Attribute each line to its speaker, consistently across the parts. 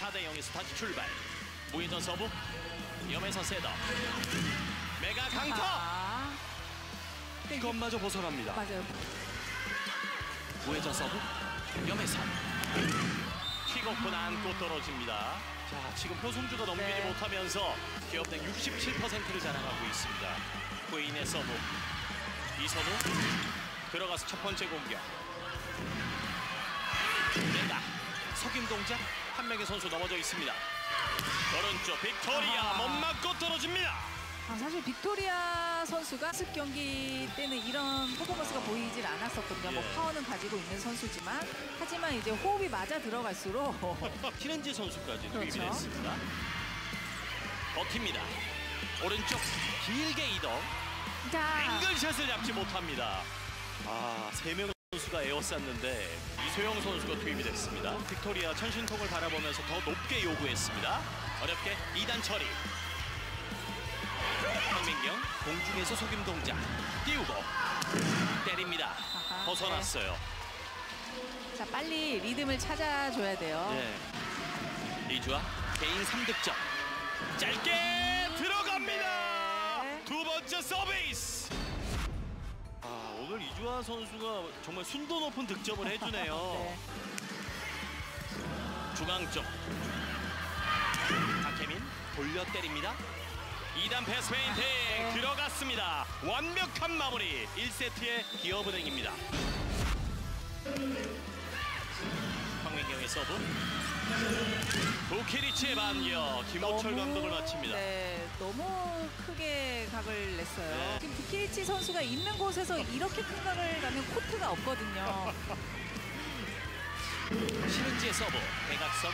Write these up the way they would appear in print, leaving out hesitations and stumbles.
Speaker 1: 4대 0에서 다시 출발. 무회전 서브. 염혜선 세더. 메가 강타. 이것마저 벗어납니다.
Speaker 2: 맞아요.
Speaker 1: 무회전 서브. 염혜선. 킥오프 안고 떨어집니다. 자, 지금 표송주가 넘기지
Speaker 2: 네.
Speaker 1: 못하면서 기업대 67%를 자랑하고 있습니다. 구혜인의 서브. 이선우 들어가서 첫 번째 공격. 내가 석임 동작. 한 명의 선수 넘어져 있습니다. 오른쪽 빅토리아 못 맞고 떨어집니다.
Speaker 2: 사실 빅토리아 선수가 연습 경기 때는 이런 퍼포먼스가 보이질 않았었거든요. 뭐
Speaker 1: 예.
Speaker 2: 파워는 가지고 있는 선수지만 하지만 이제 호흡이 맞아 들어갈수록
Speaker 1: 키렌지 선수까지 투입이
Speaker 2: 그렇죠.
Speaker 1: 됐습니다. 버팁니다. 오른쪽 길게 이동.
Speaker 2: 자,
Speaker 1: 앵글샷을 잡지 못합니다. 아, 3명의 선수가 에워쌌는데 이소영 선수가 투입이 됐습니다. 빅토리아 천신통을 바라보면서 더 높게 요구했습니다. 어렵게 2단 처리. 황민경 공중에서 속임 동작. 띄우고 때립니다.
Speaker 2: 아하,
Speaker 1: 벗어났어요.
Speaker 2: 자 빨리 리듬을 찾아줘야 돼요.
Speaker 1: 네. 이주아 개인 3득점. 짧게 들어갑니다.
Speaker 2: 네.
Speaker 1: 두 번째 서비스. 아, 오늘 이주아 선수가 정말 순도 높은 득점을 해주네요.
Speaker 2: 네.
Speaker 1: 중앙 쪽 박혜민 돌려 때립니다. 2단 패스 페인팅 들어갔습니다. 완벽한 마무리. 1세트의 기업은행입니다. 황민경의 서브. 부키리치의 반격. 김호철 감독을 마칩니다.
Speaker 2: 네, 너무 크게 각을 냈어요.
Speaker 1: 네.
Speaker 2: 지금 부키리치 선수가 있는 곳에서 이렇게 큰 각을 가면 코트가 없거든요.
Speaker 1: 신은지의 서브. 대각선.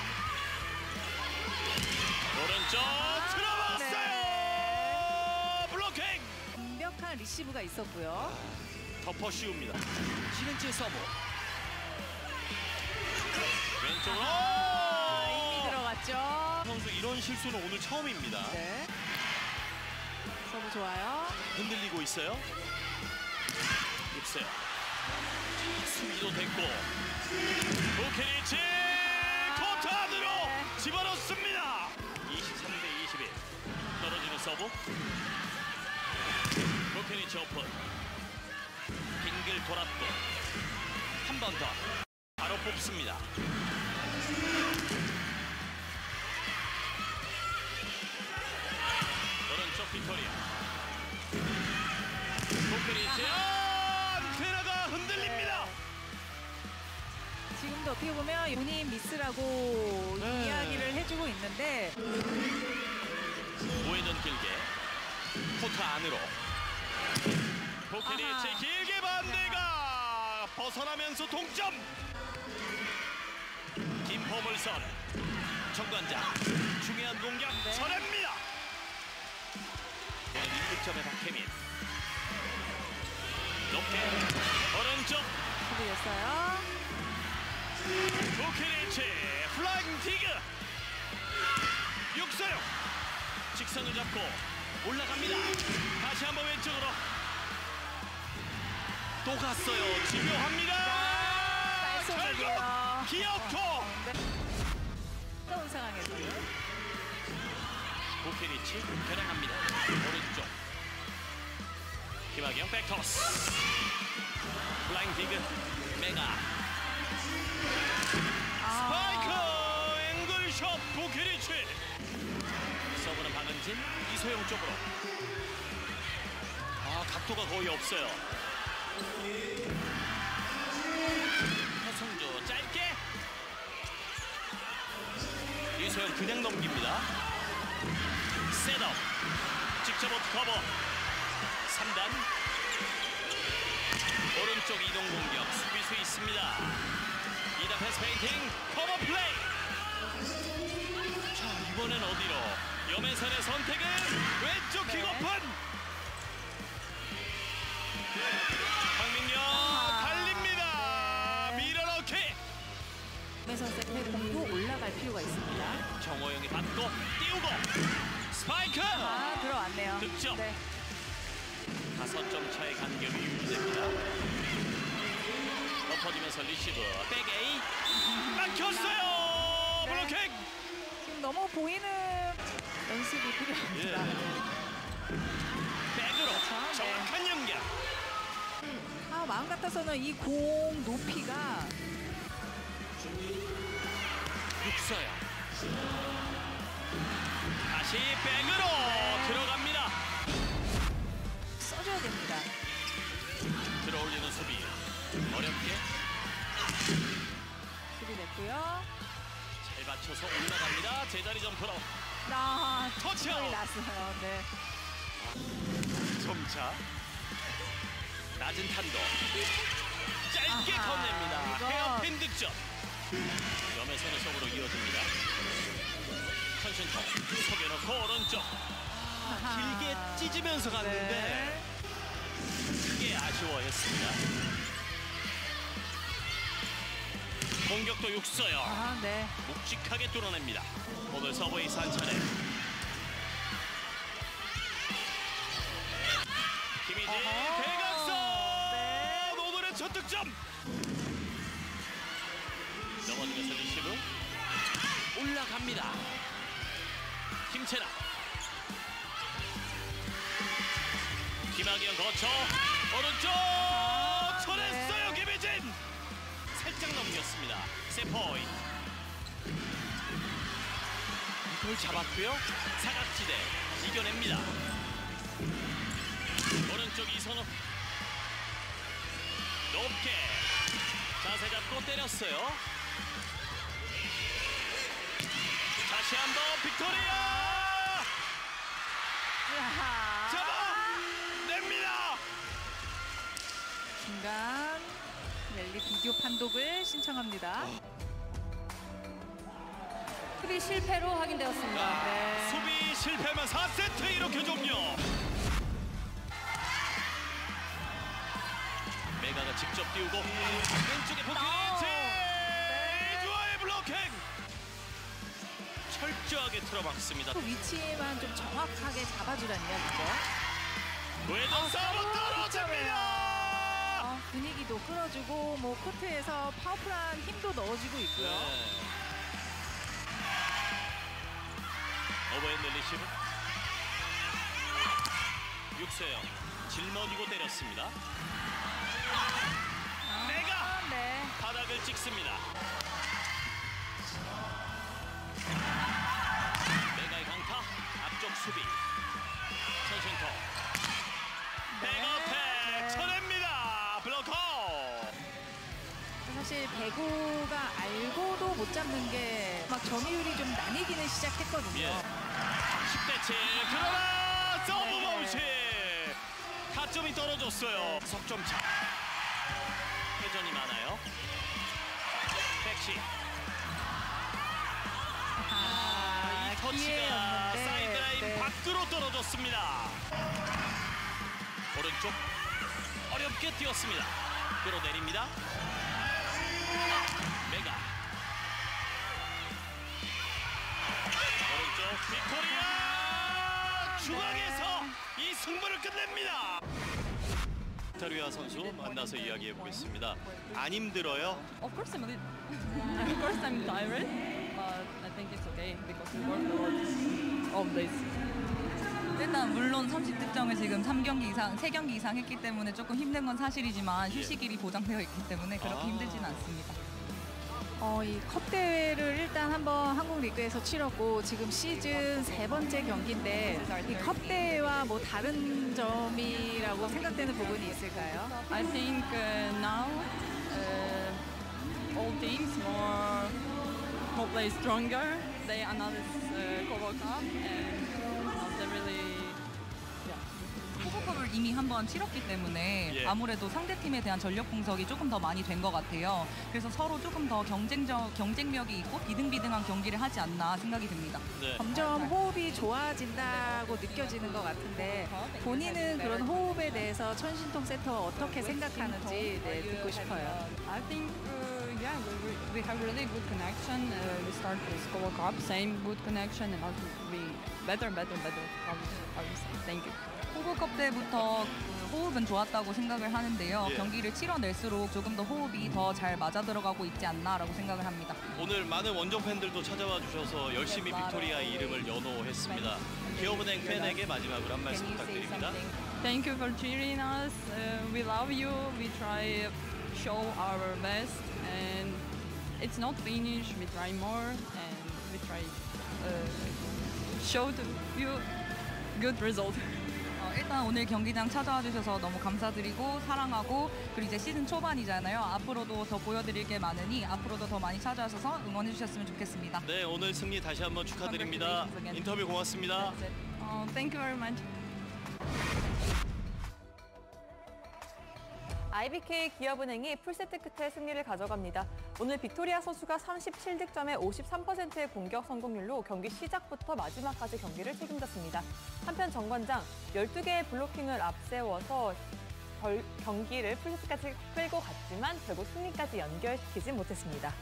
Speaker 1: 오른쪽 들어갔어요.
Speaker 2: 네.
Speaker 1: 블로킹.
Speaker 2: 완벽한 리시브가 있었고요.
Speaker 1: 덮어 씌웁니다. 신은지의 서브. 왼쪽으로.
Speaker 2: 이미 들어갔죠.
Speaker 1: 선수 이런 실수는 오늘 처음입니다.
Speaker 2: 네. 서브 좋아요.
Speaker 1: 흔들리고 있어요. 육세요. 수비도 됐고. 부키리치 코트 안으로
Speaker 2: 네.
Speaker 1: 집어넣습니다. 23대 21. 떨어지는 서브. 부키리치 오픈. 빙글 돌았고 한 번 더. 바로 뽑습니다. 오른쪽 빅토리아. 부키리치 안테나가 흔들립니다.
Speaker 2: 지금도 어떻게 보면 본인 미스라고
Speaker 1: 네.
Speaker 2: 이야기를 해주고 있는데
Speaker 1: 우회전 길게 코트 안으로. 부키리치
Speaker 2: 아하.
Speaker 1: 길게 반대가 벗어나면서 동점. 김포물선 정관장 중요한 공격
Speaker 2: 네.
Speaker 1: 쳐냅니다. 1득점의 박혜민. 높게 오른쪽
Speaker 2: 수비였어요.
Speaker 1: 부키리치 플라잉 디그. 육서영 직선을 잡고 올라갑니다. 다시 한번 왼쪽으로 또 갔어요. 집요합니다. 결국 기어코.
Speaker 2: 어려운 상황에서
Speaker 1: 부키리치 겨냥합니다. 오른쪽 김학영 백토스. 플라잉 디그 메가 스파이크 앵글샷 부키리치. 서브는 박은진 이소영 쪽으로. 아, 각도가 거의 없어요. 허성조 짧게. 이소영 그냥 넘깁니다. 셋업 직접 커버. 3단 오른쪽 이동 공격 수비수 있습니다. 2단 패스 페인팅 커버 플레이. 자, 이번엔 어디로? 염혜선의 선택은 왼쪽 킥오픈. 황민경 달립니다. 밀어넣기.
Speaker 2: 염혜선 세트의 공도 올라갈 필요가 있습니다.
Speaker 1: 정호영이 받고 띄우고 스파이크.
Speaker 2: 들어왔네요.
Speaker 1: 득점.
Speaker 2: 네.
Speaker 1: 5점 차의 간격이 유지됩니다. 엎어지면서 리시브 백 A 막혔어요.
Speaker 2: 네.
Speaker 1: 블로킹.
Speaker 2: 너무 보이는 연습이 필요합니다.
Speaker 1: 백으로
Speaker 2: 그렇죠.
Speaker 1: 정확한 연결.
Speaker 2: 마음 같아서는 이 공 높이가
Speaker 1: 육서야. 다시 백으로 들어갑니다.
Speaker 2: 써줘야 됩니다.
Speaker 1: 들어올리는 수비. 어렵게
Speaker 2: 수비 됐고요.
Speaker 1: 잘 받쳐서 올라갑니다. 제자리 점프로 터치아웃.
Speaker 2: 났어요. 네.
Speaker 1: 점차 낮은 탄도 짧게
Speaker 2: 아하,
Speaker 1: 건넵니다.
Speaker 2: 이거.
Speaker 1: 헤어핀 득점. 염에서는 속으로 이어집니다. 천신통 속여놓고 오른쪽 길게 찢으면서 갔는데 크게 아쉬워했습니다. 공격도 육서요.
Speaker 2: 네.
Speaker 1: 묵직하게 뚫어냅니다. 오늘 서브웨이스 한 차례. 김희진 대각선. 오늘의 첫 득점. 넘어지면서 리시브 올라갑니다. 김채나. 김학영 거쳐 오른쪽 쳐냈어요. 김희진 살짝 넘겼습니다. 세포이 이걸 잡았고요. 사각지대 이겨냅니다. 오른쪽 이선호 높게 자세 잡고 때렸어요. 다시 한번 빅토리아 잡아냅니다.
Speaker 2: 중간 랠리 비디오 판독을 신청합니다.
Speaker 3: 수비 실패로 확인되었습니다.
Speaker 2: 네.
Speaker 1: 수비 실패만 4세트 이렇게 종료. 메가가 직접 띄우고 왼쪽에 포켓 이주아의 블로킹 철저하게 틀어막습니다.
Speaker 2: 그 위치만 좀 정확하게 잡아주라는 이야기죠.
Speaker 1: 외전 서브 떨어집니다.
Speaker 2: 분위기도 끌어주고 뭐 코트에서 파워풀한 힘도 넣어주고 있고요.
Speaker 1: 오버핸드 리시브 육세영 짊어지고 때렸습니다. 메가
Speaker 2: 네.
Speaker 1: 바닥을 찍습니다. 메가의 강타 앞쪽 수비 천신토 백어택 쳐냅니다. 블로커.
Speaker 2: 사실 배구가 알고도 못 잡는 게 막 점유율이 좀 나뉘기는 시작했거든요.
Speaker 1: 10대 7 그러나 서브 범실 타점이 떨어졌어요. 석점차 회전이 많아요. 백시 이 터치가
Speaker 2: 기회였는데.
Speaker 1: 사이드라인
Speaker 2: 네.
Speaker 1: 밖으로 떨어졌습니다. 오른쪽 어렵게 뛰었습니다. 끌어내립니다. 메가 오른쪽 빅토리아 중앙에서 이 승부를 끝냅니다. 타루야 선수 만나서 이야기해 보겠습니다. 안 힘들어요?
Speaker 3: Of course I'm a little. Of course I'm tired, but I think it's okay because we worked a lot of this.
Speaker 4: 일단 물론 30득점을 지금 3경기 이상, 3경기 이상 했기 때문에 조금 힘든 건 사실이지만 휴식일이 보장되어 있기 때문에 그렇게 힘들지는 않습니다.
Speaker 2: 이 컵 대회를 일단 한번 한국 리그에서 치렀고 지금 시즌 3번째 경기인데 이 컵 대회와 뭐 다른 점이라고 생각되는 부분이 있을까요?
Speaker 3: I think now all teams more play stronger. They analyze Cover Cup and they really.
Speaker 4: 코보컵을 이미 한번 치렀기 때문에 아무래도 상대팀에 대한 전력 분석이 조금 더 많이 된 것 같아요. 그래서 서로 조금 더 경쟁력이 있고 비등비등한 경기를 하지 않나 생각이 듭니다.
Speaker 2: 점점 호흡이 좋아진다고 느껴지는 것 같은데 본인은 그런 호흡에 대해서 천신통 세터 어떻게 생각하는지 듣고 싶어요.
Speaker 3: I think yeah, we have really good connection. We start with Cover Cup, same good connection, and also we better. Obviously. Thank you.
Speaker 4: 호구컵 때부터 그 호흡은 좋았다고 생각을 하는데요.
Speaker 1: 예.
Speaker 4: 경기를 치러낼수록 조금 더 호흡이 더 잘 맞아 들어가고 있지 않나라고 생각을 합니다.
Speaker 1: 오늘 많은 원정 팬들도 찾아와 주셔서 열심히 빅토리아의 이름을 연호했습니다. 기업은행 팬에게 마지막으로 한 말씀 부탁드립니다.
Speaker 3: Thank you for cheering us. We love you. We try show our best, and it's not finished. We try more, and we try show to you good result.
Speaker 4: 일단 오늘 경기장 찾아와 주셔서 너무 감사드리고 사랑하고 그리고 이제 시즌 초반이잖아요. 앞으로도 더 보여드릴 게 많으니 앞으로도 더 많이 찾아와서 응원해 주셨으면 좋겠습니다.
Speaker 1: 네, 오늘 승리 다시 한번 축하드립니다. 인터뷰 고맙습니다.
Speaker 3: Thank you very much.
Speaker 5: IBK 기업은행이 풀세트 끝에 승리를 가져갑니다. 오늘 빅토리아 선수가 37득점에 53%의 공격 성공률로 경기 시작부터 마지막까지 경기를 책임졌습니다. 한편 정관장 12개의 블로킹을 앞세워서 경기를 풀세트까지 끌고 갔지만 결국 승리까지 연결시키지 못했습니다.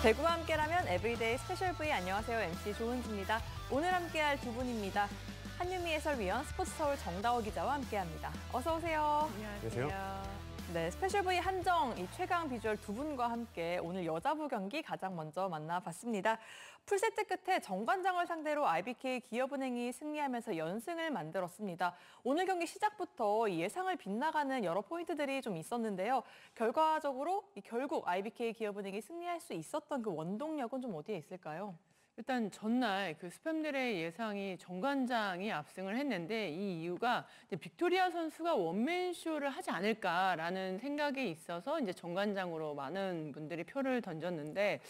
Speaker 5: 배구와 함께라면 에브리데이 스페셜 V 안녕하세요. MC 조은지입니다. 오늘 함께할 두 분입니다. 한유미 해설위원, 스포츠서울 정다워 기자와 함께합니다. 어서 오세요.
Speaker 6: 안녕하세요.
Speaker 5: 네, 스페셜 V 한정 이 최강 비주얼 두 분과 함께 오늘 여자부 경기 가장 먼저 만나봤습니다. 풀세트 끝에 정관장을 상대로 IBK 기업은행이 승리하면서 연승을 만들었습니다. 오늘 경기 시작부터 예상을 빗나가는 여러 포인트들이 좀 있었는데요. 결과적으로 결국 IBK 기업은행이 승리할 수 있었던 그 원동력은 좀 어디에 있을까요?
Speaker 6: 일단 전날 그 스팸들의 예상이 정관장이 압승을 했는데 이 이유가 이제 빅토리아 선수가 원맨쇼를 하지 않을까라는 생각이 있어서 이제 정관장으로 많은 분들이 표를 던졌는데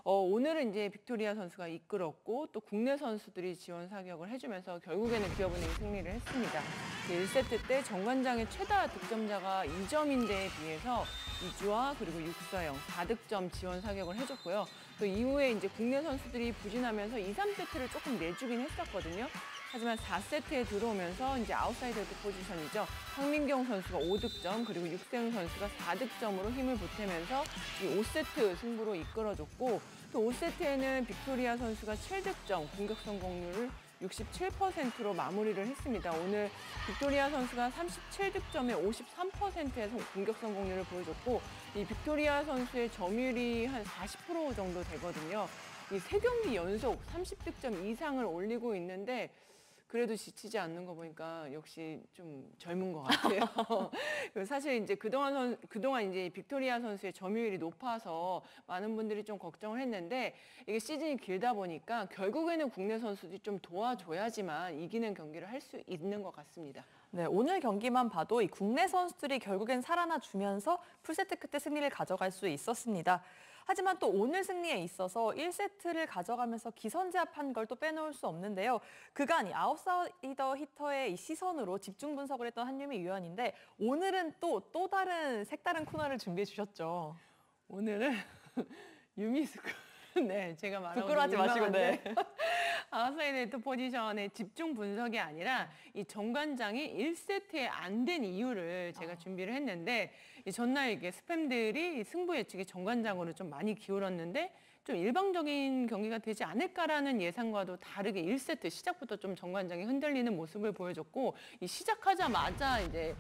Speaker 6: 오늘은 이제 빅토리아 선수가 이끌었고 또 국내 선수들이 지원 사격을 해주면서 결국에는 기업은행이 승리를 했습니다. 1세트 때 정관장의 최다 득점자가 2점인데에 비해서 이주아 그리고 육서영 4득점 지원 사격을 해줬고요. 또 이후에 이제 국내 선수들이 부진하면서 2, 3세트를 조금 내주긴 했었거든요. 하지만 4세트에 들어오면서 이제 아웃사이더 포지션이죠. 황민경 선수가 5득점 그리고 육세영 선수가 4득점으로 힘을 보태면서 이 5세트 승부로 이끌어줬고 또 5세트에는 빅토리아 선수가 7득점 공격 성공률을 67%로 마무리를 했습니다. 오늘 빅토리아 선수가 37득점에 53%의 공격 성공률을 보여줬고 이 빅토리아 선수의 점유율이 한 40% 정도 되거든요. 이 3경기 연속 30득점 이상을 올리고 있는데 그래도 지치지 않는 거 보니까 역시 좀 젊은 것 같아요. 사실 이제 그동안 이제 빅토리아 선수의 점유율이 높아서 많은 분들이 좀 걱정을 했는데 이게 시즌이 길다 보니까 결국에는 국내 선수들이 좀 도와줘야지만 이기는 경기를 할 수 있는 것 같습니다.
Speaker 5: 네, 오늘 경기만 봐도 이 국내 선수들이 결국엔 살아나 주면서 풀세트 끝에 승리를 가져갈 수 있었습니다. 하지만 또 오늘 승리에 있어서 1세트를 가져가면서 기선제압한 걸 또 빼놓을 수 없는데요. 그간 이 아웃사이더 히터의 이 시선으로 집중 분석을 했던 한유미 위원인데 오늘은 또 다른 색다른 코너를 준비해 주셨죠.
Speaker 6: 오늘은 유미스쿨. 네, 제가 말하고
Speaker 5: 부끄러워하지 마시고 네.
Speaker 6: 아웃사이드 히터 포지션의 집중 분석이 아니라 이 정관장이 1세트에 안 된 이유를 제가 준비를 했는데 이 전날 이게 스팸들이 승부 예측에 정관장으로 좀 많이 기울었는데 좀 일방적인 경기가 되지 않을까라는 예상과도 다르게 1세트 시작부터 좀 정관장이 흔들리는 모습을 보여줬고 이 시작하자마자 이제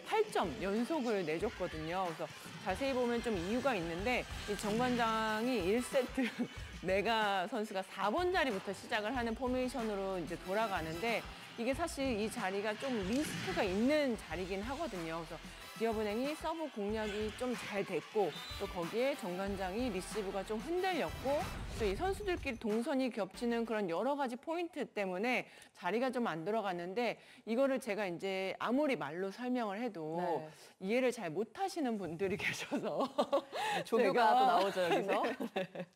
Speaker 6: 8점 연속을 내줬거든요. 그래서 자세히 보면 좀 이유가 있는데 이 정관장이 1세트 메가 선수가 4번 자리부터 시작을 하는 포메이션으로 이제 돌아가는데 이게 사실 이 자리가 좀 리스크가 있는 자리긴 하거든요. 그래서 기업은행이 서브 공략이 좀 잘 됐고 또 거기에 정관장이 리시브가 좀 흔들렸고 또 이 선수들끼리 동선이 겹치는 그런 여러 가지 포인트 때문에 자리가 좀 안 들어갔는데 이거를 제가 이제 아무리 말로 설명을 해도
Speaker 5: 네.
Speaker 6: 이해를 잘 못하시는 분들이 계셔서
Speaker 5: 조교가 또 나오죠 여기서.
Speaker 6: 네.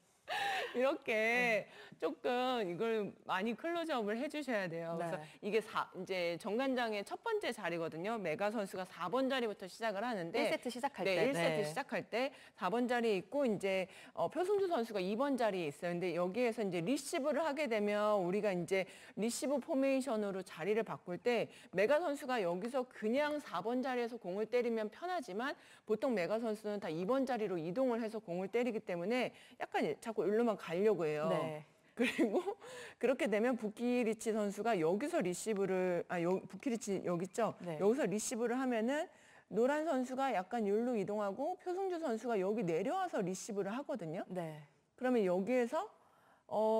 Speaker 6: 이렇게 조금 이걸 많이 클로즈업을 해주셔야 돼요.
Speaker 5: 네.
Speaker 6: 그래서 이게 이제 정관장의 첫 번째 자리거든요. 메가 선수가 4번 자리부터 시작을 하는데
Speaker 5: 1세트 시작할
Speaker 6: 네,
Speaker 5: 때.
Speaker 6: 1세트
Speaker 5: 네.
Speaker 6: 시작할 때 4번 자리에 있고 이제 표승주 선수가 2번 자리에 있어요. 근데 여기에서 이제 리시브를 하게 되면 우리가 이제 리시브 포메이션으로 자리를 바꿀 때 메가 선수가 여기서 그냥 4번 자리에서 공을 때리면 편하지만 보통 메가 선수는 다 2번 자리로 이동을 해서 공을 때리기 때문에 약간 자꾸 일로만 가려고 해요.
Speaker 5: 네.
Speaker 6: 그리고 그렇게 되면 부키리치 선수가 여기서 리시브를 부키리치 여기 있죠?
Speaker 5: 네.
Speaker 6: 여기서 리시브를 하면은 노란 선수가 약간 율로 이동하고 표승주 선수가 여기 내려와서 리시브를 하거든요.
Speaker 5: 네.
Speaker 6: 그러면 여기에서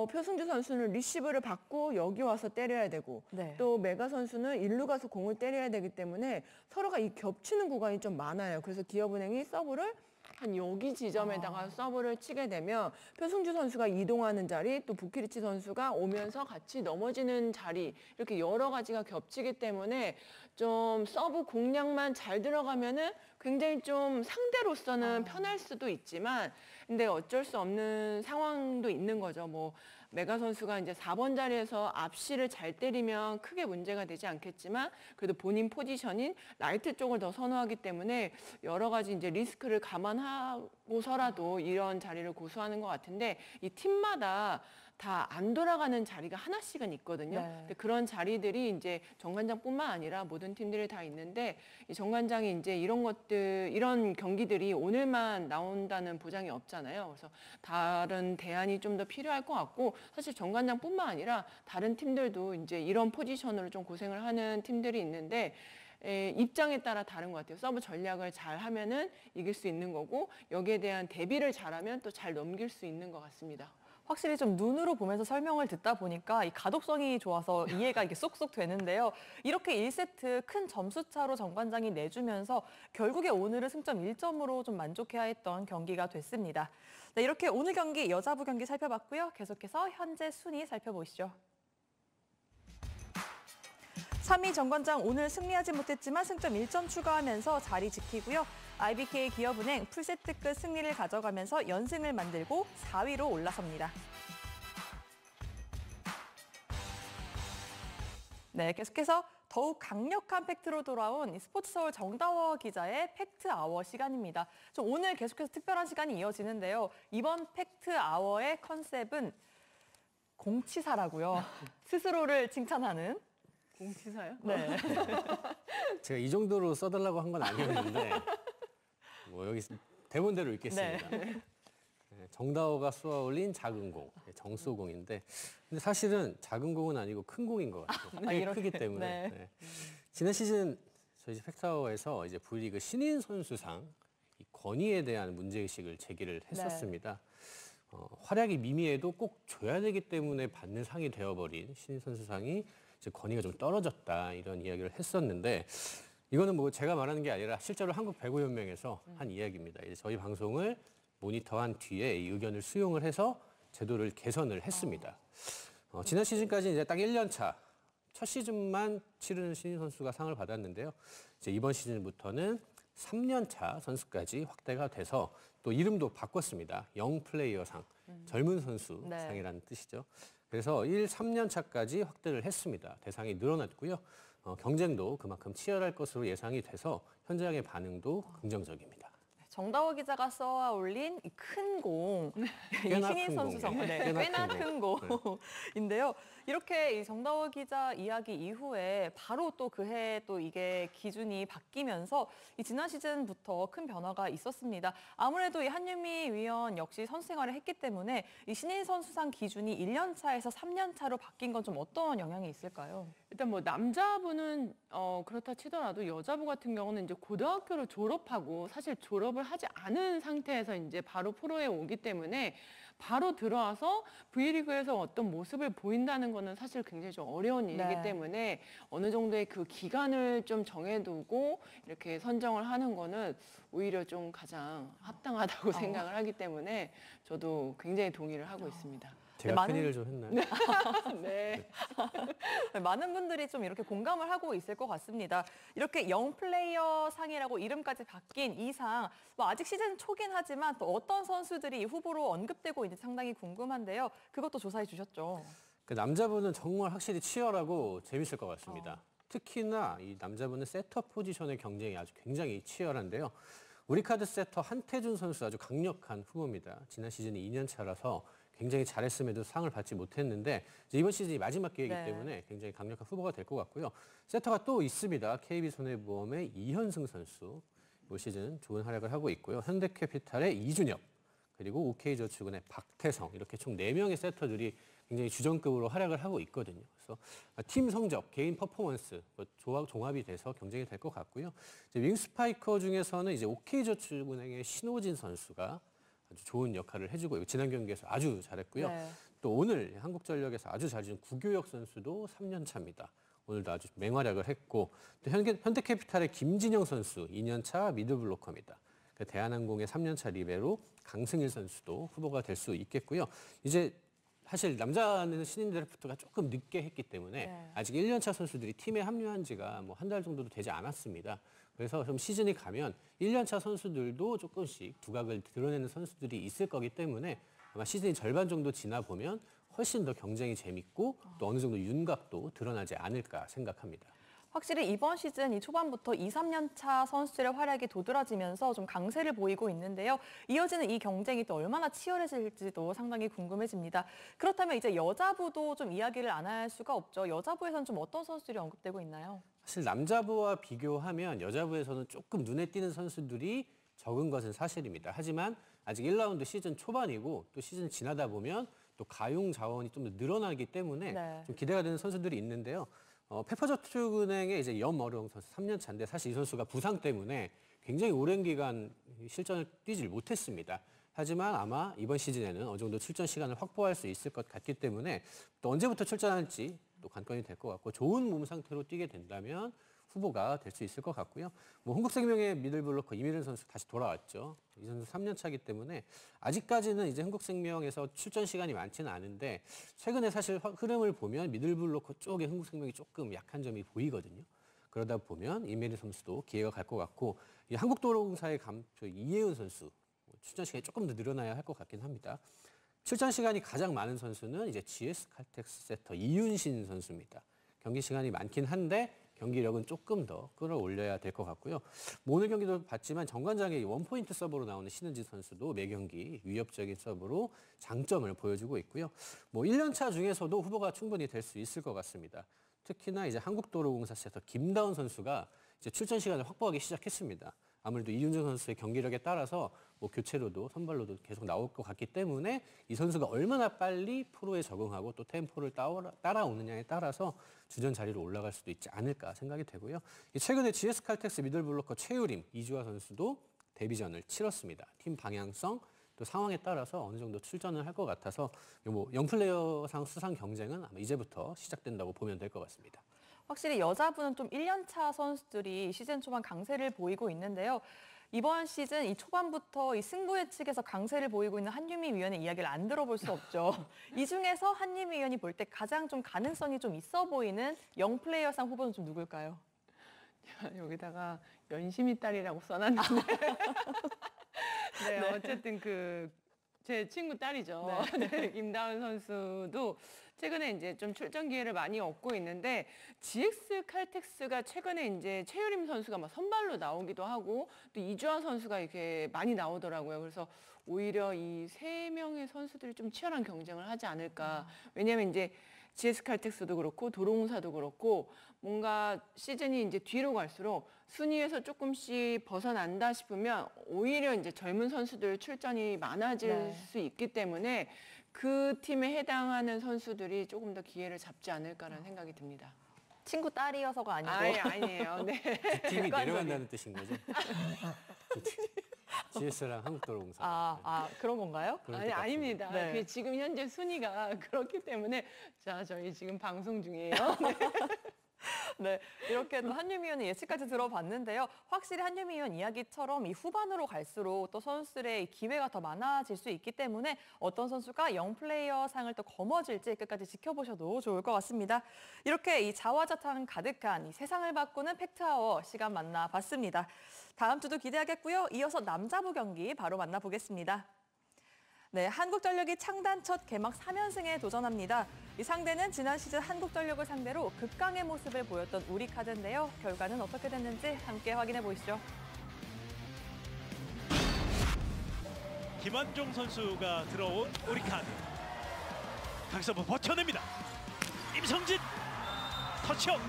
Speaker 6: 표승주 선수는 리시브를 받고 여기 와서 때려야 되고
Speaker 5: 네.
Speaker 6: 또 메가 선수는 일루 가서 공을 때려야 되기 때문에 서로가 이 겹치는 구간이 좀 많아요. 그래서 기업은행이 서브를 한 여기 지점에다가 서브를 치게 되면 표승주 선수가 이동하는 자리 또 부키리치 선수가 오면서 같이 넘어지는 자리 이렇게 여러 가지가 겹치기 때문에 좀 서브 공략만 잘 들어가면은 굉장히 좀 상대로서는 편할 수도 있지만 근데 어쩔 수 없는 상황도 있는 거죠. 뭐 메가 선수가 이제 4번 자리에서 앞시를 잘 때리면 크게 문제가 되지 않겠지만 그래도 본인 포지션인 라이트 쪽을 더 선호하기 때문에 여러 가지 이제 리스크를 감안하고서라도 이런 자리를 고수하는 것 같은데 이 팀마다 다 안 돌아가는 자리가 하나씩은 있거든요.
Speaker 5: 네.
Speaker 6: 근데 그런 자리들이 이제 정관장뿐만 아니라 모든 팀들이 다 있는데 이 정관장이 이제 이런 경기들이 오늘만 나온다는 보장이 없잖아요. 그래서 다른 대안이 좀 더 필요할 것 같고 사실 정관장뿐만 아니라 다른 팀들도 이제 이런 포지션으로 좀 고생을 하는 팀들이 있는데 입장에 따라 다른 것 같아요. 서브 전략을 잘 하면은 이길 수 있는 거고 여기에 대한 대비를 잘하면 또 잘 넘길 수 있는 것 같습니다.
Speaker 5: 확실히 좀 눈으로 보면서 설명을 듣다 보니까 이 가독성이 좋아서 이해가 이렇게 쏙쏙 되는데요. 이렇게 1세트 큰 점수차로 정관장이 내주면서 결국에 오늘은 승점 1점으로 좀 만족해야 했던 경기가 됐습니다. 네, 이렇게 오늘 경기 여자부 경기 살펴봤고요. 계속해서 현재 순위 살펴보시죠. 3위 정관장 오늘 승리하지 못했지만 승점 1점 추가하면서 자리 지키고요. IBK 기업은행 풀세트 끝 승리를 가져가면서 연승을 만들고 4위로 올라섭니다. 네, 계속해서 더욱 강력한 팩트로 돌아온 스포츠서울 정다워 기자의 팩트아워 시간입니다. 좀 오늘 계속해서 특별한 시간이 이어지는데요. 이번 팩트아워의 컨셉은 공치사라고요. 스스로를 칭찬하는.
Speaker 6: 공치사요?
Speaker 5: 네.
Speaker 7: 제가 이 정도로 써달라고 한 건 아니었는데 뭐 여기 대본대로 읽겠습니다.
Speaker 5: 네.
Speaker 7: 정다워가 쏘아 올린 작은 공, 정쏘공인데 근데 사실은 작은 공은 아니고 큰 공인 것 같아요. 되게 크기 때문에.
Speaker 5: 네.
Speaker 7: 네. 지난 시즌 저희 팩트아워에서 이제 V리그 신인 선수상 이 권위에 대한 문제의식을 제기를 했었습니다. 활약이 미미해도 꼭 줘야 되기 때문에 받는 상이 되어버린 신인 선수상이 이제 권위가 좀 떨어졌다 이런 이야기를 했었는데 이거는 뭐 제가 말하는 게 아니라 실제로 한국 배구연맹에서 한 이야기입니다. 이제 저희 방송을 모니터한 뒤에 이 의견을 수용을 해서 제도를 개선을 했습니다. 지난 시즌까지 이제 딱 1년 차, 첫 시즌만 치르는 신인 선수가 상을 받았는데요. 이제 이번 시즌부터는 3년 차 선수까지 확대가 돼서 또 이름도 바꿨습니다. 영 플레이어상, 젊은 선수
Speaker 5: 네.
Speaker 7: 상이라는 뜻이죠. 그래서 3년 차까지 확대를 했습니다. 대상이 늘어났고요. 경쟁도 그만큼 치열할 것으로 예상이 돼서 현장의 반응도 긍정적입니다.
Speaker 5: 정다워 기자가 쏘아 올린 이 큰 공, 이
Speaker 7: 꽤나
Speaker 5: 신인
Speaker 7: 큰
Speaker 5: 선수상,
Speaker 7: 공이에요.
Speaker 5: 네, 꽤나
Speaker 7: 큰
Speaker 5: 큰 공인데요. 이렇게 이 정다워 기자 이야기 이후에 바로 또 그해 또 이게 기준이 바뀌면서 이 지난 시즌부터 큰 변화가 있었습니다. 아무래도 이 한유미 위원 역시 선수 생활을 했기 때문에 이 신인 선수상 기준이 1년 차에서 3년 차로 바뀐 건 좀 어떤 영향이 있을까요?
Speaker 6: 일단 뭐 남자부는 그렇다 치더라도 여자부 같은 경우는 이제 고등학교를 졸업하고 사실 졸업을 하지 않은 상태에서 이제 바로 프로에 오기 때문에 바로 들어와서 V리그에서 어떤 모습을 보인다는 거는 사실 굉장히 좀 어려운 일이기
Speaker 5: 네.
Speaker 6: 때문에 어느 정도의 그 기간을 좀 정해두고 이렇게 선정을 하는 거는 오히려 좀 가장 합당하다고 생각을 하기 때문에 저도 굉장히 동의를 하고 있습니다.
Speaker 7: 제가 큰일을 좀 했나요?
Speaker 6: 네.
Speaker 5: 많은 분들이 좀 이렇게 공감을 하고 있을 것 같습니다. 이렇게 영플레이어 상이라고 이름까지 바뀐 이 상, 뭐 아직 시즌 초긴 하지만 또 어떤 선수들이 후보로 언급되고 있는지 상당히 궁금한데요. 그것도 조사해 주셨죠.
Speaker 7: 그 남자분은 정말 확실히 치열하고 재밌을 것 같습니다. 특히나 이 남자분은 세터 포지션의 경쟁이 아주 굉장히 치열한데요. 우리카드 세터 한태준 선수 아주 강력한 후보입니다. 지난 시즌이 2년 차라서 굉장히 잘했음에도 상을 받지 못했는데 이번 시즌이 마지막 기회이기 때문에 굉장히 강력한 후보가 될 것 같고요. 세터가 또 있습니다. KB손해보험의 이현승 선수 올 시즌 좋은 활약을 하고 있고요. 현대캐피탈의 이준혁 그리고 OK저축은의 박태성 이렇게 총 4명의 세터들이 굉장히 주전급으로 활약을 하고 있거든요. 그래서 팀 성적, 개인 퍼포먼스 종합이 돼서 경쟁이 될 것 같고요. 이제 윙스파이커 중에서는 이제 OK저축은행의 신호진 선수가 아주 좋은 역할을 해주고 있고 지난 경기에서 아주 잘했고요. 또 오늘 한국전력에서 아주 잘해준 구교혁 선수도 3년 차입니다. 오늘도 아주 맹활약을 했고 또 현대캐피탈의 김진영 선수 2년 차 미들블로커입니다. 그 대한항공의 3년 차 리베로 강승일 선수도 후보가 될 수 있겠고요. 이제 사실 남자는 신인 드래프트가 조금 늦게 했기 때문에 아직 1년차 선수들이 팀에 합류한 지가 뭐 한 달 정도도 되지 않았습니다. 그래서 좀 시즌이 가면 1년차 선수들도 조금씩 두각을 드러내는 선수들이 있을 거기 때문에 아마 시즌이 절반 정도 지나 보면 훨씬 더 경쟁이 재밌고 또 어느 정도 윤곽도 드러나지 않을까 생각합니다.
Speaker 5: 확실히 이번 시즌 이 초반부터 2, 3년 차 선수들의 활약이 도드라지면서 좀 강세를 보이고 있는데요. 이어지는 이 경쟁이 또 얼마나 치열해질지도 상당히 궁금해집니다. 그렇다면 이제 여자부도 좀 이야기를 안 할 수가 없죠. 여자부에서는 좀 어떤 선수들이 언급되고 있나요?
Speaker 7: 사실 남자부와 비교하면 여자부에서는 조금 눈에 띄는 선수들이 적은 것은 사실입니다. 하지만 아직 1라운드 시즌 초반이고 또 시즌 지나다 보면 또 가용 자원이 좀 더 늘어나기 때문에 좀 기대가 되는 선수들이 있는데요. 페퍼저축은행의 이제 염어룡 선수 3년 차인데 사실 이 선수가 부상 때문에 굉장히 오랜 기간 실전을 뛰질 못했습니다. 하지만 아마 이번 시즌에는 어느 정도 출전 시간을 확보할 수 있을 것 같기 때문에 또 언제부터 출전할지 또 관건이 될 것 같고 좋은 몸 상태로 뛰게 된다면 후보가 될 수 있을 것 같고요. 뭐 흥국생명의 미들블로커 이미른 선수 다시 돌아왔죠. 이 선수 3년 차기 때문에 아직까지는 이제 흥국생명에서 출전 시간이 많지는 않은데 최근에 사실 흐름을 보면 미들블로커 쪽에 흥국생명이 조금 약한 점이 보이거든요. 그러다 보면 이미른 선수도 기회가 갈 것 같고 이 한국도로공사의 이혜은 선수 출전 시간이 조금 더 늘어나야 할 것 같긴 합니다. 출전 시간이 가장 많은 선수는 이제 GS 칼텍스 세터 이윤신 선수입니다. 경기 시간이 많긴 한데 경기력은 조금 더 끌어올려야 될 것 같고요. 뭐 오늘 경기도 봤지만 정관장의 원포인트 서브로 나오는 신은지 선수도 매 경기 위협적인 서브로 장점을 보여주고 있고요. 뭐 1년차 중에서도 후보가 충분히 될 수 있을 것 같습니다. 특히나 이제 한국도로공사 세터 김다운 선수가 이제 출전 시간을 확보하기 시작했습니다. 아무래도 이윤정 선수의 경기력에 따라서 뭐 교체로도 선발로도 계속 나올 것 같기 때문에 이 선수가 얼마나 빨리 프로에 적응하고 또 템포를 따라오느냐에 따라서 주전 자리로 올라갈 수도 있지 않을까 생각이 되고요. 최근에 GS 칼텍스 미들블로커 최유림, 이주아 선수도 데뷔전을 치렀습니다. 팀 방향성 또 상황에 따라서 어느 정도 출전을 할 것 같아서 뭐 영플레이어상 수상 경쟁은 아마 이제부터 시작된다고 보면 될 것 같습니다.
Speaker 5: 확실히 여자분은 좀 1년차 선수들이 시즌 초반 강세를 보이고 있는데요. 이번 시즌 이 초반부터 이 승부 예측에서 강세를 보이고 있는 한유미 위원의 이야기를 안 들어볼 수 없죠. 이 중에서 한유미 위원이 볼 때 가장 좀 가능성이 좀 있어 보이는 영플레이어상 후보는 좀 누굴까요?
Speaker 6: 여기다가 연심이 딸이라고 써놨는데 네, 어쨌든 제 친구 딸이죠. 네, 김다운 선수도 최근에 이제 좀 출전 기회를 많이 얻고 있는데 GX 칼텍스가 최근에 이제 최유림 선수가 막 선발로 나오기도 하고 또 이주아 선수가 이렇게 많이 나오더라고요. 그래서 오히려 이 세 명의 선수들이 좀 치열한 경쟁을 하지 않을까. 왜냐하면 이제 GS 칼텍스도 그렇고 도로공사도 그렇고 뭔가 시즌이 이제 뒤로 갈수록 순위에서 조금씩 벗어난다 싶으면 오히려 이제 젊은 선수들 출전이 많아질 수 있기 때문에 그 팀에 해당하는 선수들이 조금 더 기회를 잡지 않을까라는 생각이 듭니다.
Speaker 5: 친구 딸이어서가 아니고.
Speaker 6: 아니에요. 네.
Speaker 7: 두 팀이 내려간다는 뜻인 거죠? GS랑 한국도로공사.
Speaker 5: 그런 건가요?
Speaker 6: 아닙니다.
Speaker 5: 네.
Speaker 6: 그게 지금 현재 순위가 그렇기 때문에 자, 저희 지금 방송 중이에요. 네.
Speaker 5: 네, 이렇게 또 한유미 의원의 예측까지 들어봤는데요. 확실히 한유미 의원 이야기처럼 이 후반으로 갈수록 또 선수들의 기회가 더 많아질 수 있기 때문에 어떤 선수가 영플레이어 상을 또 거머쥘지 끝까지 지켜보셔도 좋을 것 같습니다. 이렇게 이 자화자찬 가득한 이 세상을 바꾸는 팩트아워 시간 만나봤습니다. 다음 주도 기대하겠고요. 이어서 남자부 경기 바로 만나보겠습니다. 네, 한국전력이 창단 첫 개막 3연승에 도전합니다. 이 상대는 지난 시즌 한국전력을 상대로 극강의 모습을 보였던 우리카드인데요. 결과는 어떻게 됐는지 함께 확인해 보시죠.
Speaker 1: 김환종 선수가 들어온 우리카드. 강서부 버텨냅니다. 임성진 터치업.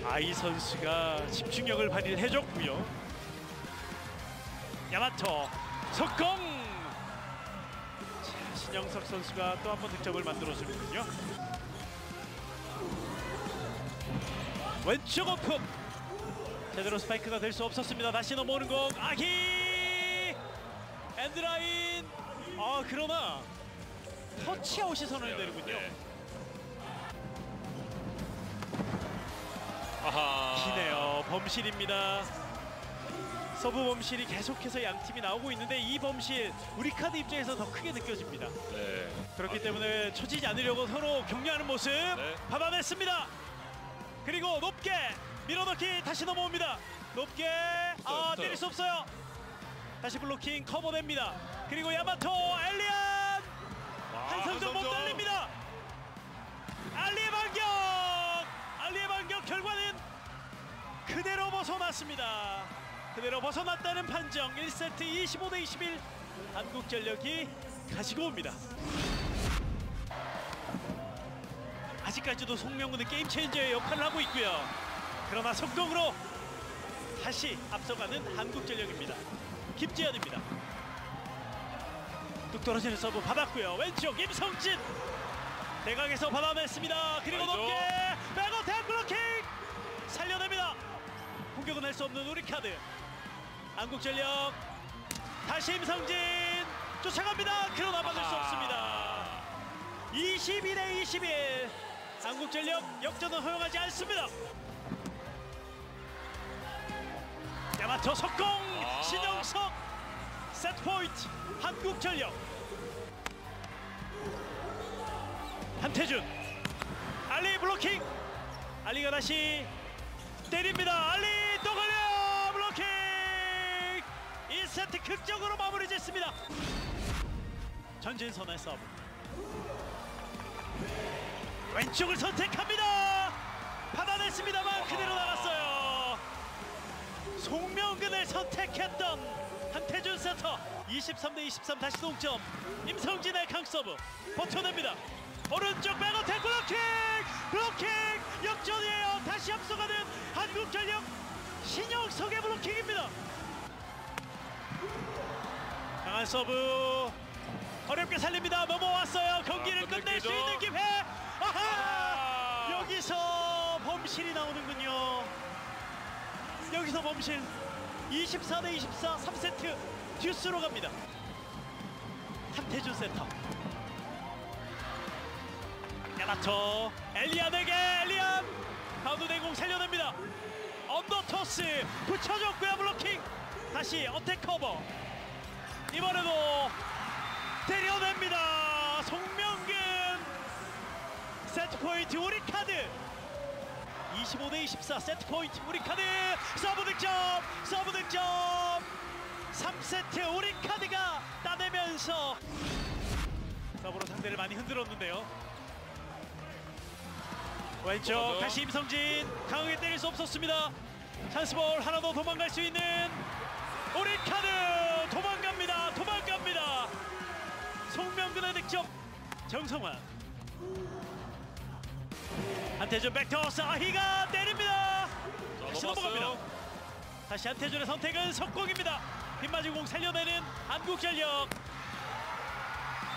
Speaker 1: 아이 선수가 집중력을 발휘를 해줬고요. 야마토 속공. 자, 신영석 선수가 또 한 번 득점을 만들어주는군요. 왼쪽 오픈. 제대로 스파이크가 될 수 없었습니다. 다시 넘어오는 공. 아기 엔드라인. 그러나 터치아웃이 선언이 되는군요. 기네요. 범실입니다. 서브 범실이 계속해서 양 팀이 나오고 있는데 이 범실 우리카드 입장에서 더 크게 느껴집니다.
Speaker 8: 네.
Speaker 1: 그렇기 때문에 쳐지지 않으려고 서로 격려하는 모습.
Speaker 8: 네.
Speaker 1: 받아냈습니다. 그리고 높게 밀어넣기. 다시 넘어옵니다. 높게. 때릴 수 없어요. 다시 블로킹 커버됩니다. 그리고 야마토 엘리안 한선점 못 달립니다. 알리의 반격. 알리의 반격 결과는 그대로 벗어났습니다. 그대로 벗어났다는 판정. 1세트 25대21 한국전력이 가지고 옵니다. 아직까지도 송명근은 게임 체인저의 역할을 하고 있고요. 그러나 속공으로 다시 앞서가는 한국전력입니다. 김지현입니다. 뚝 떨어지는 서브 받았고요. 왼쪽 임성진 대각에서 받아냈습니다. 그리고 높게 백어택 블로킹 살려냅니다. 공격은 할 수 없는 우리카드. 한국전력 다시 임성진 쫓아갑니다. 그러나 받을 수 없습니다. 22대 21 한국전력 역전은 허용하지 않습니다. 야마토 속공. 신영석 세트포인트 한국전력. 한태준 알리 블로킹. 알리가 다시 때립니다. 알리 또 걸려 블로킹. 1세트 극적으로 마무리 짓습니다. 전진선의 서브. 왼쪽을 선택합니다. 받아냈습니다만 그대로 나갔어요. 송명근을 선택했던 한태준 세터. 23대 23 다시 동점. 임성진의 강서브 버텨냅니다. 오른쪽 백어택 블로킹. 블로킹 역전이에요. 다시 앞서가는 한국전력. 신영석의 블로킹입니다. 강한 서브 어렵게 살립니다. 넘어왔어요. 경기를 끝낼 수 있는 기회. 여기서 범실이 나오는군요. 여기서 범실. 24대 24 3세트 듀스로 갑니다. 한태준 세터. 야마토 엘리안에게. 엘리안 가운데 내공 살려냅니다. 언더토스 붙여줬고요. 블로킹. 다시 어택 커버. 이번에도 때려냅니다. 송명근 세트포인트 우리카드. 25대 24 세트포인트 우리카드. 서브 득점. 서브 득점. 3세트 우리카드가 따내면서 서브로 상대를 많이 흔들었는데요. 왼쪽 다시 임성진. 강하게 때릴 수 없었습니다. 찬스볼. 하나 더 도망갈 수 있는 우리카드. 도망갑니다. 도망갑니다. 송명근의 득점. 정성환. 한태준 백토스. 아히가 때립니다. 다시 넘어갑니다. 다시 한태준의 선택은 석공입니다. 빗맞은 공 살려내는 한국전력.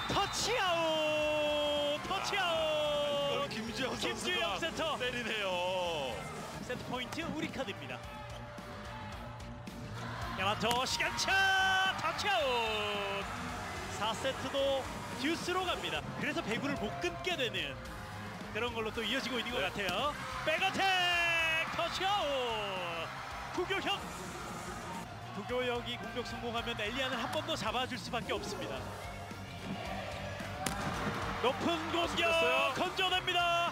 Speaker 1: 터치아웃. 터치아웃. 김주영 세터
Speaker 8: 때리네요.
Speaker 1: 세트 포인트 우리카드입니다. 야마토 시간차 터치아웃. 4세트도 듀스로 갑니다. 그래서 배구를 못 끊게 되는 그런 걸로 또 이어지고 있는 것 같아요. 백어택 터치아웃. 구교혁이 공격 성공하면 엘리안을 한 번 더 잡아줄 수밖에 없습니다. 높은 공격 건져냅니다.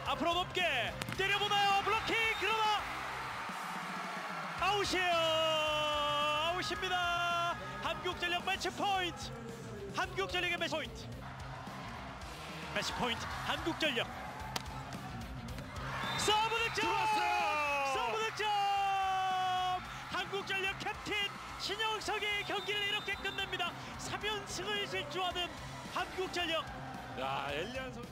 Speaker 1: 앞으로 높게 때려보나요? 블로킹. 그러나 아웃이에요. 아웃입니다. 한국전력 매치 포인트. 한국전력의 매치 포인트. 매치 포인트 한국전력. 서브 득점. 서브 득점. 한국전력 캡틴 신영석이 경기를 이렇게 끝냅니다. 3연승을 질주하는 한국전력.
Speaker 8: 야, 엘리안 선수.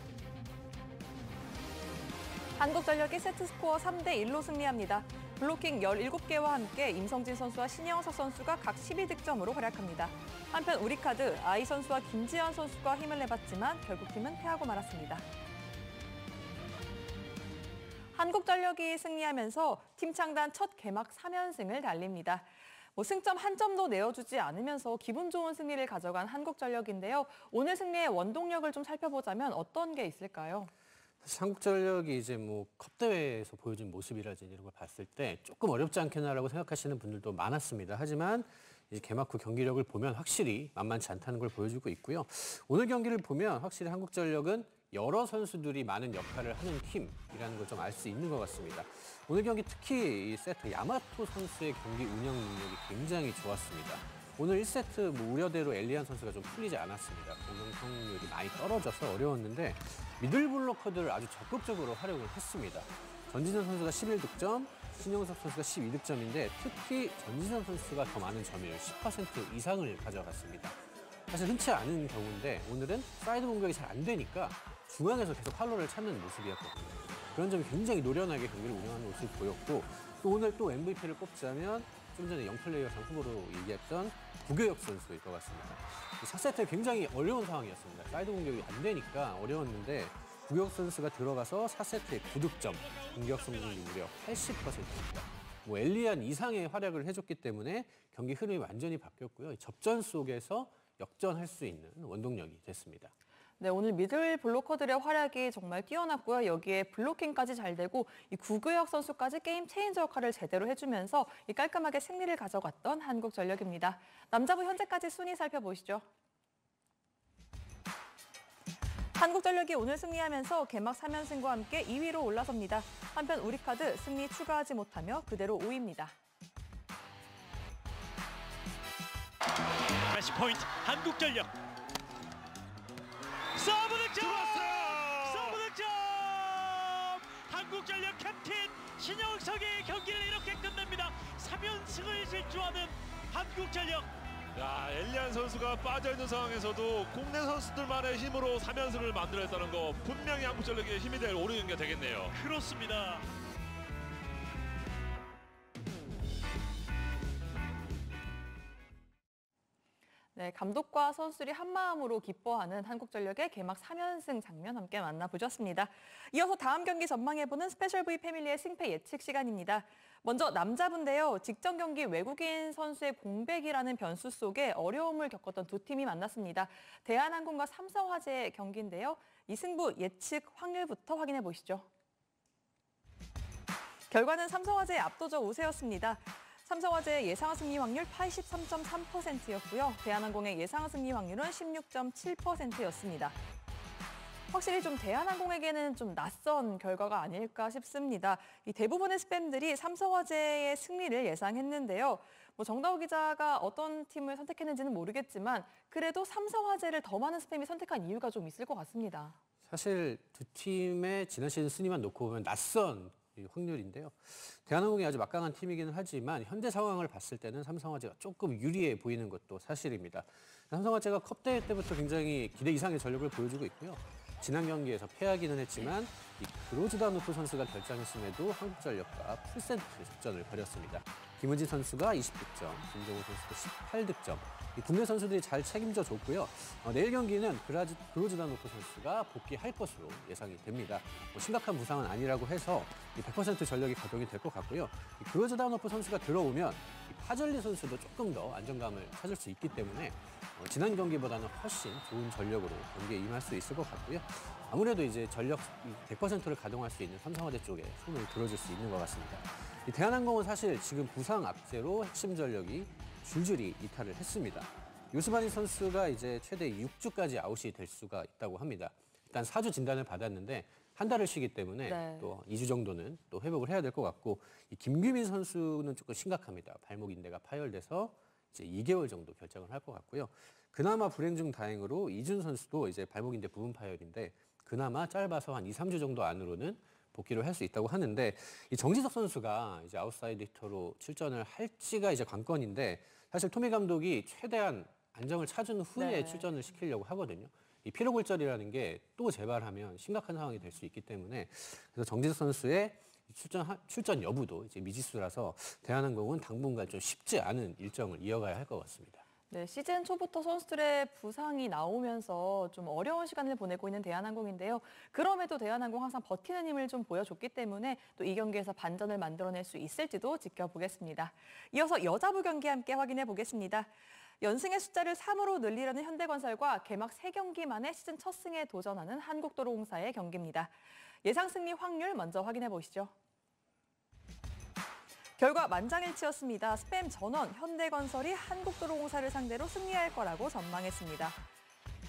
Speaker 5: 한국전력이 세트 스코어 3대1로 승리합니다. 블로킹 17개와 함께 임성진 선수와 신영석 선수가 각 12득점으로 활약합니다. 한편 우리카드 아이 선수와 김지현 선수가 힘을 내봤지만 결국 팀은 패하고 말았습니다. 한국전력이 승리하면서 팀 창단 첫 개막 3연승을 달립니다. 승점 한 점도 내어주지 않으면서 기분 좋은 승리를 가져간 한국전력인데요. 오늘 승리의 원동력을 좀 살펴보자면 어떤 게 있을까요?
Speaker 7: 사실 한국전력이 이제 뭐 컵대회에서 보여준 모습이라든지 이런 걸 봤을 때 조금 어렵지 않겠나라고 생각하시는 분들도 많았습니다. 하지만 이제 개막 후 경기력을 보면 확실히 만만치 않다는 걸 보여주고 있고요. 오늘 경기를 보면 확실히 한국전력은 여러 선수들이 많은 역할을 하는 팀이라는 걸 좀 알 수 있는 것 같습니다. 오늘 경기 특히 이 세트 야마토 선수의 경기 운영 능력이 굉장히 좋았습니다. 오늘 1세트 뭐 우려대로 엘리안 선수가 좀 풀리지 않았습니다. 공격 성공률이 많이 떨어져서 어려웠는데 미들 블로커들을 아주 적극적으로 활용을 했습니다. 전진현 선수가 11득점, 신영석 선수가 12득점인데 특히 전진현 선수가 더 많은 점유율 10% 이상을 가져갔습니다. 사실 흔치 않은 경우인데 오늘은 사이드 공격이 잘 안 되니까 중앙에서 계속 활로를 찾는 모습이었거든요. 그런 점이 굉장히 노련하게 경기를 운영하는 모습을 보였고 또 오늘 또 MVP를 꼽자면 좀 전에 영플레이어상 후보로 얘기했던 구교혁 선수일 것 같습니다. 4세트에 굉장히 어려운 상황이었습니다. 사이드 공격이 안 되니까 어려웠는데 구교혁 선수가 들어가서 4세트에 9득점, 공격 성공률이 무려 80%입니다. 뭐 엘리안 이상의 활약을 해줬기 때문에 경기 흐름이 완전히 바뀌었고요. 접전 속에서 역전할 수 있는 원동력이 됐습니다.
Speaker 5: 네, 오늘 미들 블로커들의 활약이 정말 뛰어났고요. 여기에 블로킹까지 잘 되고 이 구교혁 선수까지 게임 체인저 역할을 제대로 해주면서 이 깔끔하게 승리를 가져갔던 한국전력입니다. 남자부 현재까지 순위 살펴보시죠. 한국전력이 오늘 승리하면서 개막 3연승과 함께 2위로 올라섭니다. 한편 우리카드 승리 추가하지 못하며 그대로 5위입니다.
Speaker 1: 매치 포인트 한국전력. 서브 득점! 서브 득점! 한국전력 캡틴 신영석이 경기를 이렇게 끝냅니다. 3연승을 질주하는 한국전력.
Speaker 8: 야, 엘리안 선수가 빠져있는 상황에서도 국내 선수들만의 힘으로 3연승을 만들어냈다는 거 분명히 한국전력의 힘이 될 오늘 경기가 되겠네요.
Speaker 1: 그렇습니다.
Speaker 5: 네, 감독과 선수들이 한마음으로 기뻐하는 한국전력의 개막 3연승 장면 함께 만나보셨습니다. 이어서 다음 경기 전망해보는 스페셜 V 패밀리의 승패 예측 시간입니다. 먼저 남자분인데요. 직전 경기 외국인 선수의 공백이라는 변수 속에 어려움을 겪었던 두 팀이 만났습니다. 대한항공과 삼성화재의 경기인데요. 이 승부 예측 확률부터 확인해 보시죠. 결과는 삼성화재의 압도적 우세였습니다. 삼성화재의 예상 승리 확률 83.3%였고요. 대한항공의 예상 승리 확률은 16.7%였습니다. 확실히 좀 대한항공에게는 좀 낯선 결과가 아닐까 싶습니다. 이 대부분의 스팸들이 삼성화재의 승리를 예상했는데요. 정다우 기자가 어떤 팀을 선택했는지는 모르겠지만 그래도 삼성화재를 더 많은 스팸이 선택한 이유가 좀 있을 것 같습니다.
Speaker 7: 사실 두 팀의 지난 시즌 순위만 놓고 보면 낯선 확률인데요. 대한항공이 아주 막강한 팀이기는 하지만 현재 상황을 봤을 때는 삼성화재가 조금 유리해 보이는 것도 사실입니다. 삼성화재가 컵대회 때부터 굉장히 기대 이상의 전력을 보여주고 있고요. 지난 경기에서 패하기는 했지만 이 그로즈다노프 선수가 결장했음에도 한국전력과 풀세트 접전을 벌였습니다. 김은지 선수가 20득점, 김정우 선수가 18득점. 국내 선수들이 잘 책임져 줬고요. 내일 경기는 그로즈다노프 선수가 복귀할 것으로 예상이 됩니다. 심각한 부상은 아니라고 해서 100% 전력이 가동이 될 것 같고요. 그로즈다노프 선수가 들어오면 하즐리 선수도 조금 더 안정감을 찾을 수 있기 때문에 지난 경기보다는 훨씬 좋은 전력으로 경기에 임할 수 있을 것 같고요. 아무래도 이제 전력 100%를 가동할 수 있는 삼성화재 쪽에 손을 들어줄 수 있는 것 같습니다. 이 대한항공은 사실 지금 부상 악재로 핵심 전력이 줄줄이 이탈을 했습니다. 요스바니 선수가 이제 최대 6주까지 아웃이 될 수가 있다고 합니다. 일단 4주 진단을 받았는데 한 달을 쉬기 때문에 또 2주 정도는 또 회복을 해야 될 것 같고, 이 김규민 선수는 조금 심각합니다. 발목 인대가 파열돼서 이제 2개월 정도 결정을 할 것 같고요. 그나마 불행 중 다행으로 이준 선수도 이제 발목 인대 부분 파열인데 그나마 짧아서 한 2, 3주 정도 안으로는 복귀를 할 수 있다고 하는데, 이 정지석 선수가 이제 아웃사이드 히터로 출전을 할지가 이제 관건인데, 사실 토미 감독이 최대한 안정을 찾은 후에 출전을 시키려고 하거든요. 이 피로골절이라는 게 또 재발하면 심각한 상황이 될 수 있기 때문에, 그래서 정지석 선수의 출전 여부도 이제 미지수라서 대한항공은 당분간 좀 쉽지 않은 일정을 이어가야 할 것 같습니다.
Speaker 5: 네, 시즌 초부터 선수들의 부상이 나오면서 좀 어려운 시간을 보내고 있는 대한항공인데요. 그럼에도 대한항공 항상 버티는 힘을 좀 보여줬기 때문에 또 이 경기에서 반전을 만들어낼 수 있을지도 지켜보겠습니다. 이어서 여자부 경기 함께 확인해 보겠습니다. 연승의 숫자를 3으로 늘리려는 현대건설과 개막 3경기 만에 시즌 첫 승에 도전하는 한국도로공사의 경기입니다. 예상 승리 확률 먼저 확인해 보시죠. 결과 만장일치였습니다. 스팸 전원 현대건설이 한국도로공사를 상대로 승리할 거라고 전망했습니다.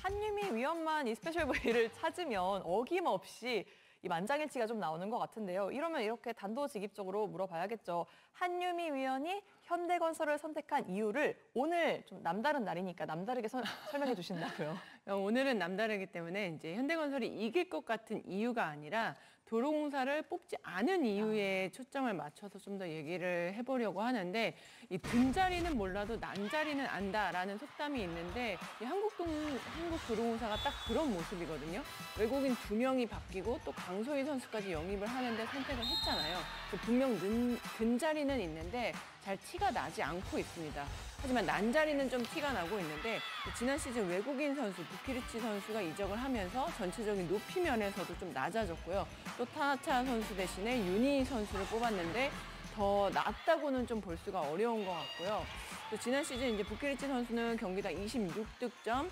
Speaker 5: 한유미 위원만 이 스페셜 V를 찾으면 어김없이 이 만장일치가 좀 나오는 것 같은데요. 이러면 이렇게 단도직입적으로 물어봐야겠죠. 한유미 위원이 현대건설을 선택한 이유를 오늘 좀 남다른 날이니까 남다르게 설명해 주신다고요.
Speaker 6: 오늘은 남다르기 때문에 이제 현대건설이 이길 것 같은 이유가 아니라 도로공사를 뽑지 않은 이유에 초점을 맞춰서 좀 더 얘기를 해보려고 하는데, 이 든자리는 몰라도 난자리는 안다라는 속담이 있는데, 이 한국도로공사가 딱 그런 모습이거든요. 외국인 2명이 바뀌고 또 강소희 선수까지 영입을 하는데 선택을 했잖아요. 분명 든자리는 있는데 잘 티가 나지 않고 있습니다. 하지만 난자리는 좀 티가 나고 있는데, 지난 시즌 외국인 선수 부키리치 선수가 이적을 하면서 전체적인 높이 면에서도 좀 낮아졌고요. 또 타나차 선수 대신에 윤희 선수를 뽑았는데 더 낫다고는 좀 볼 수가 어려운 것 같고요. 또 지난 시즌 이제 부키리치 선수는 경기당 26득점,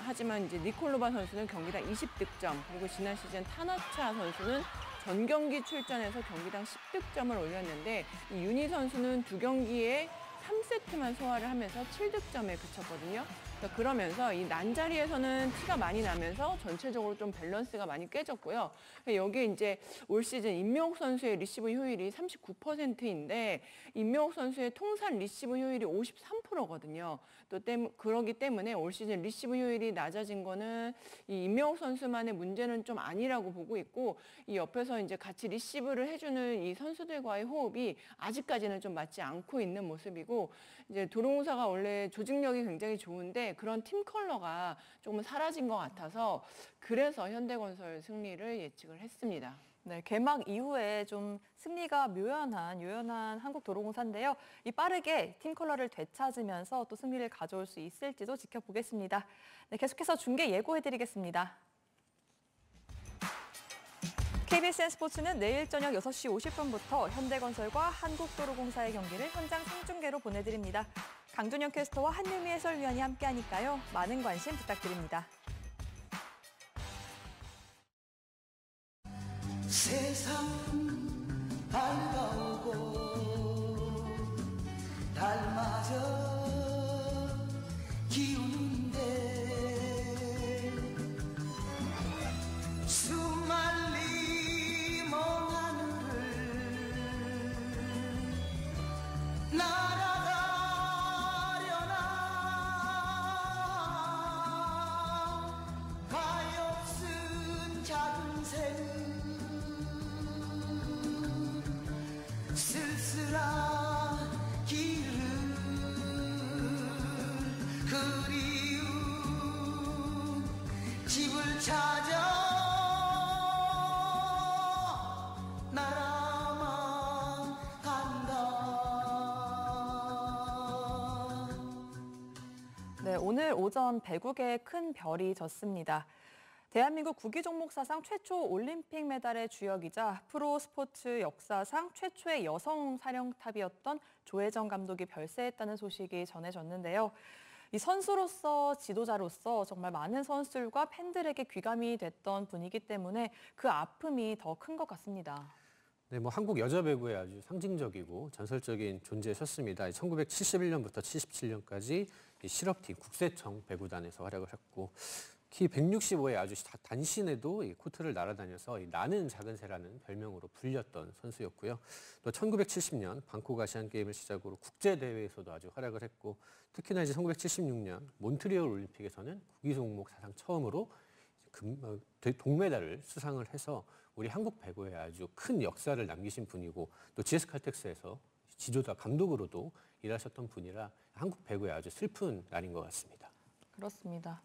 Speaker 6: 하지만 이제 니콜로바 선수는 경기당 20득점, 그리고 지난 시즌 타나차 선수는 전 경기 출전해서 경기당 10득점을 올렸는데, 이 윤희 선수는 2경기에 3세트만 소화를 하면서 7득점에 그쳤거든요. 그러면서 이 난자리에서는 티가 많이 나면서 전체적으로 좀 밸런스가 많이 깨졌고요. 여기에 이제 올 시즌 임명욱 선수의 리시브 효율이 39%인데 임명욱 선수의 통산 리시브 효율이 53%거든요. 또 그러기 때문에 올 시즌 리시브 효율이 낮아진 거는 이 임명욱 선수만의 문제는 좀 아니라고 보고 있고, 이 옆에서 이제 같이 리시브를 해주는 이 선수들과의 호흡이 아직까지는 좀 맞지 않고 있는 모습이고, 이제 도로공사가 원래 조직력이 굉장히 좋은데 그런 팀 컬러가 조금 사라진 것 같아서, 그래서 현대건설 승리를 예측을 했습니다.
Speaker 5: 네, 개막 이후에 좀 승리가 요연한 한국도로공사인데요. 이 빠르게 팀 컬러를 되찾으면서 또 승리를 가져올 수 있을지도 지켜보겠습니다. 네, 계속해서 중계 예고해드리겠습니다. KBSN 스포츠는 내일 저녁 6시 50분부터 현대건설과 한국도로공사의 경기를 현장 생중계로 보내드립니다. 강준영 캐스터와 한유미 해설위원이 함께하니까요. 많은 관심 부탁드립니다.
Speaker 9: 세상 밝아오고 달마저 기우는데 수말리 먼 하늘을 날아가려나 가엾은 작은 새 쓸쓸한 길을 그리운 집을 찾아 나라만 간다.
Speaker 5: 네, 오늘 오전 배국에 큰 별이 졌습니다. 대한민국 구기 종목 사상 최초 올림픽 메달의 주역이자 프로 스포츠 역사상 최초의 여성 사령탑이었던 조혜정 감독이 별세했다는 소식이 전해졌는데요. 이 선수로서 지도자로서 정말 많은 선수들과 팬들에게 귀감이 됐던 분이기 때문에 그 아픔이 더 큰 것 같습니다.
Speaker 7: 네, 뭐 한국 여자 배구의 아주 상징적이고 전설적인 존재셨습니다. 1971년부터 77년까지 실업팀 국세청 배구단에서 활약을 했고 키 165의 아주 단신에도 이 코트를 날아다녀서 나는 작은 새라는 별명으로 불렸던 선수였고요. 또 1970년 방콕 아시안 게임을 시작으로 국제 대회에서도 아주 활약을 했고 특히나 이제 1976년 몬트리올 올림픽에서는 구기 종목 사상 처음으로 동메달을 수상을 해서 우리 한국 배구에 아주 큰 역사를 남기신 분이고 또 GS 칼텍스에서 지도자 감독으로도 일하셨던 분이라 한국 배구에 아주 슬픈 날인 것 같습니다.
Speaker 5: 그렇습니다.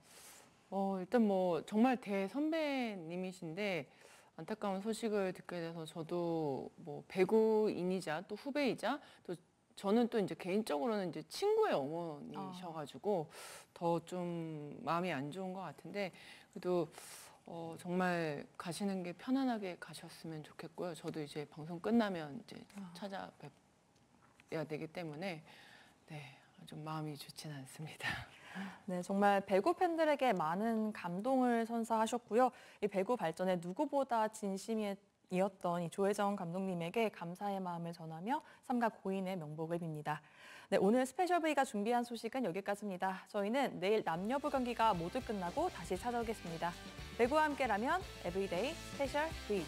Speaker 6: 일단 뭐 정말 대선배님이신데 안타까운 소식을 듣게 돼서 저도 뭐 배구인이자 또 후배이자 또 저는 또 이제 개인적으로는 이제 친구의 어머니셔가지고 더 좀 마음이 안 좋은 것 같은데 그래도 정말 가시는 게 편안하게 가셨으면 좋겠고요. 저도 이제 방송 끝나면 이제 찾아뵙어야 되기 때문에 네, 좀 마음이 좋지는 않습니다.
Speaker 5: 네, 정말 배구 팬들에게 많은 감동을 선사하셨고요. 이 배구 발전에 누구보다 진심이었던 이 조혜정 감독님에게 감사의 마음을 전하며 삼가 고인의 명복을 빕니다. 네, 오늘 스페셜 V가 준비한 소식은 여기까지입니다. 저희는 내일 남녀부 경기가 모두 끝나고 다시 찾아오겠습니다. 배구와 함께라면 에브리데이 스페셜 V.